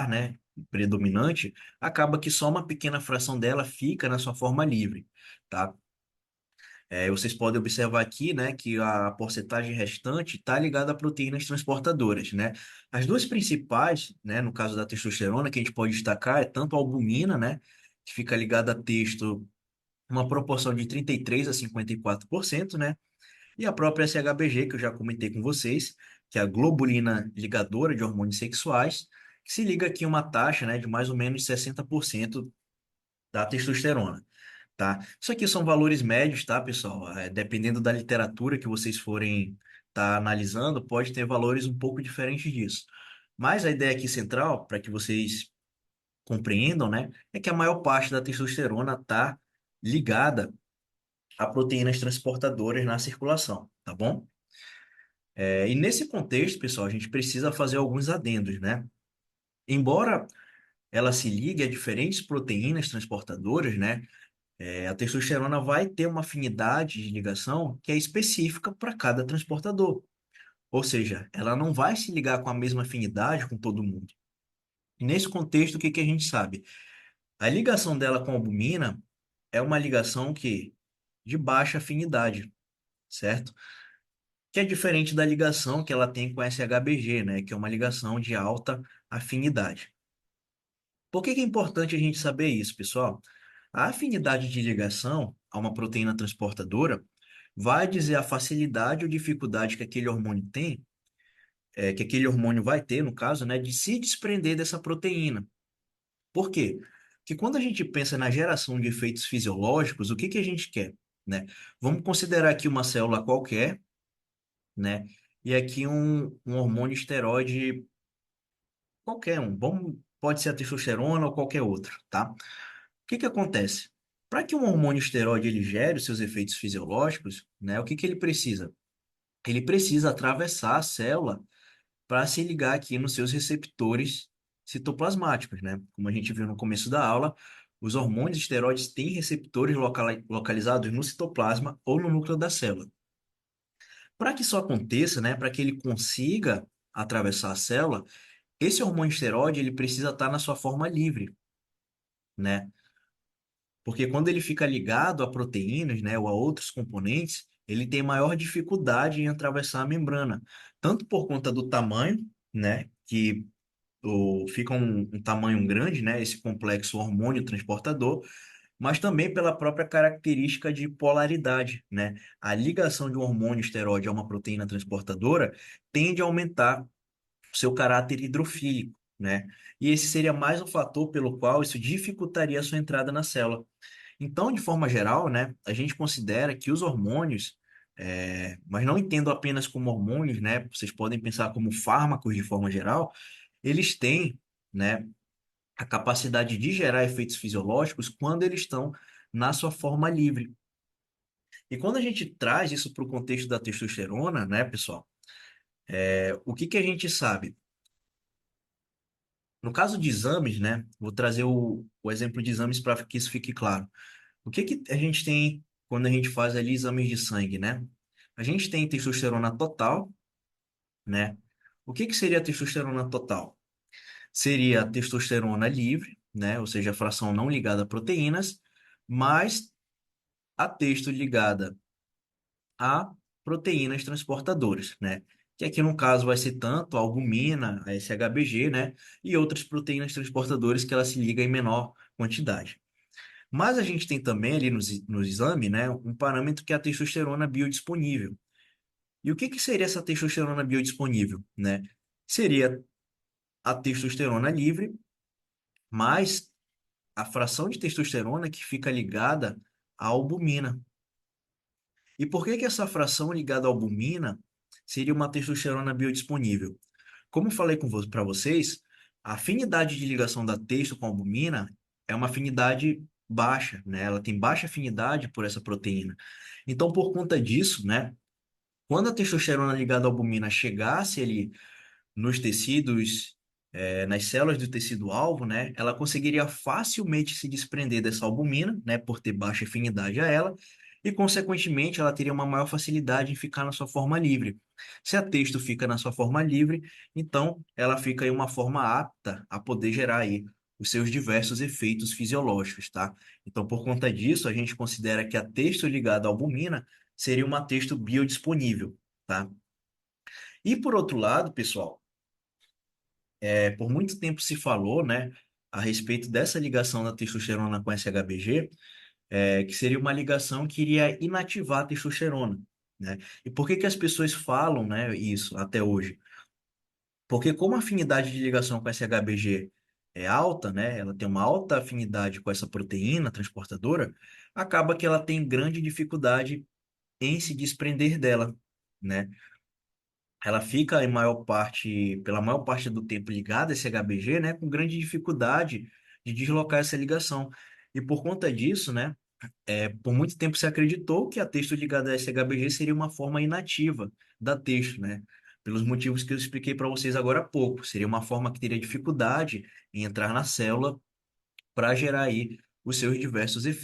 né, predominante, acaba que só uma pequena fração dela fica na sua forma livre, tá? Vocês podem observar aqui, né, que a porcentagem restante está ligada a proteínas transportadoras, né? As duas principais, né, no caso da testosterona, que a gente pode destacar é tanto a albumina, né, que fica ligada a testo uma proporção de 33 a 54%, né? E a própria SHBG, que eu já comentei com vocês, que é a globulina ligadora de hormônios sexuais, que se liga aqui a uma taxa, né, de mais ou menos 60% da testosterona, tá? Isso aqui são valores médios, tá, pessoal? Dependendo da literatura que vocês forem estar analisando, pode ter valores um pouco diferentes disso. Mas a ideia aqui central, para que vocês compreendam, né, é que a maior parte da testosterona está ligada a proteínas transportadoras na circulação, tá bom? E nesse contexto, pessoal, a gente precisa fazer alguns adendos, né? Embora ela se ligue a diferentes proteínas transportadoras, né? A testosterona vai ter uma afinidade de ligação que é específica para cada transportador. Ou seja, ela não vai se ligar com a mesma afinidade com todo mundo. E nesse contexto, o que que a gente sabe? A ligação dela com a albumina é uma ligação que de baixa afinidade, certo? Que é diferente da ligação que ela tem com SHBG, né, que é uma ligação de alta afinidade. Por que que é importante a gente saber isso, pessoal? A afinidade de ligação a uma proteína transportadora vai dizer a facilidade ou dificuldade que aquele hormônio tem, que aquele hormônio vai ter, no caso, né, de se desprender dessa proteína. Por quê? Porque quando a gente pensa na geração de efeitos fisiológicos, o que que a gente quer, né? Vamos considerar aqui uma célula qualquer, né? E aqui um hormônio esteroide qualquer um. Pode ser a testosterona ou qualquer outro, tá? O que que acontece? Para que um hormônio esteroide ele gere os seus efeitos fisiológicos, né? O que que ele precisa? Ele precisa atravessar a célula para se ligar aqui nos seus receptores citoplasmáticos, né? Como a gente viu no começo da aula, os hormônios esteroides têm receptores localizados no citoplasma ou no núcleo da célula. Para que isso aconteça, né? Para que ele consiga atravessar a célula, esse hormônio esteroide ele precisa estar na sua forma livre, né? Porque quando ele fica ligado a proteínas, né, ou a outros componentes, ele tem maior dificuldade em atravessar a membrana, tanto por conta do tamanho, né, que fica um tamanho grande, né, esse complexo hormônio transportador, mas também pela própria característica de polaridade, né? A ligação de um hormônio esteroide a uma proteína transportadora tende a aumentar seu caráter hidrofílico, né? E esse seria mais um fator pelo qual isso dificultaria a sua entrada na célula. Então, de forma geral, né, a gente considera que os hormônios, mas não entendo apenas como hormônios, né? Vocês podem pensar como fármacos de forma geral, eles têm, né, a capacidade de gerar efeitos fisiológicos quando eles estão na sua forma livre. E quando a gente traz isso para o contexto da testosterona, né, pessoal, o que que a gente sabe? No caso de exames, né? Vou trazer o exemplo de exames para que isso fique claro. O que que a gente tem quando a gente faz ali exames de sangue, né? A gente tem testosterona total, né? O que que seria a testosterona total? Seria a testosterona livre, né? Ou seja, a fração não ligada a proteínas, mais a testo ligada a proteínas transportadoras, né? Que aqui no caso vai ser tanto a albumina, a SHBG, né? E outras proteínas transportadoras que ela se liga em menor quantidade. Mas a gente tem também ali no exame, né, um parâmetro que é a testosterona biodisponível. E o que que seria essa testosterona biodisponível, né? Seria a testosterona livre mais a fração de testosterona que fica ligada à albumina. E por que que essa fração ligada à albumina seria uma testosterona biodisponível? Como eu falei para vocês, a afinidade de ligação da testo com a albumina é uma afinidade baixa, né? Ela tem baixa afinidade por essa proteína. Então, por conta disso, né, quando a testosterona ligada à albumina chegasse ali nos tecidos, nas células do tecido-alvo, né, ela conseguiria facilmente se desprender dessa albumina, né, por ter baixa afinidade a ela, e, consequentemente, ela teria uma maior facilidade em ficar na sua forma livre. Se a texto fica na sua forma livre, então ela fica em uma forma apta a poder gerar aí os seus diversos efeitos fisiológicos, tá? Então, por conta disso, a gente considera que a texto ligada à albumina seria uma texto biodisponível, tá? E por outro lado, pessoal, por muito tempo se falou, né, a respeito dessa ligação da testosterona com SHBG, que seria uma ligação que iria inativar a testosterona, né? E por que que as pessoas falam, né, isso até hoje? Porque como a afinidade de ligação com SHBG é alta, né, ela tem uma alta afinidade com essa proteína transportadora, acaba que ela tem grande dificuldade em se desprender dela, né? Ela fica em maior parte, pela maior parte do tempo ligada a esse HBG, né, com grande dificuldade de deslocar essa ligação. E por conta disso, né, por muito tempo se acreditou que a texto ligada a SHBG seria uma forma inativa da texto, né? Pelos motivos que eu expliquei para vocês agora há pouco. Seria uma forma que teria dificuldade em entrar na célula para gerar aí os seus diversos efeitos.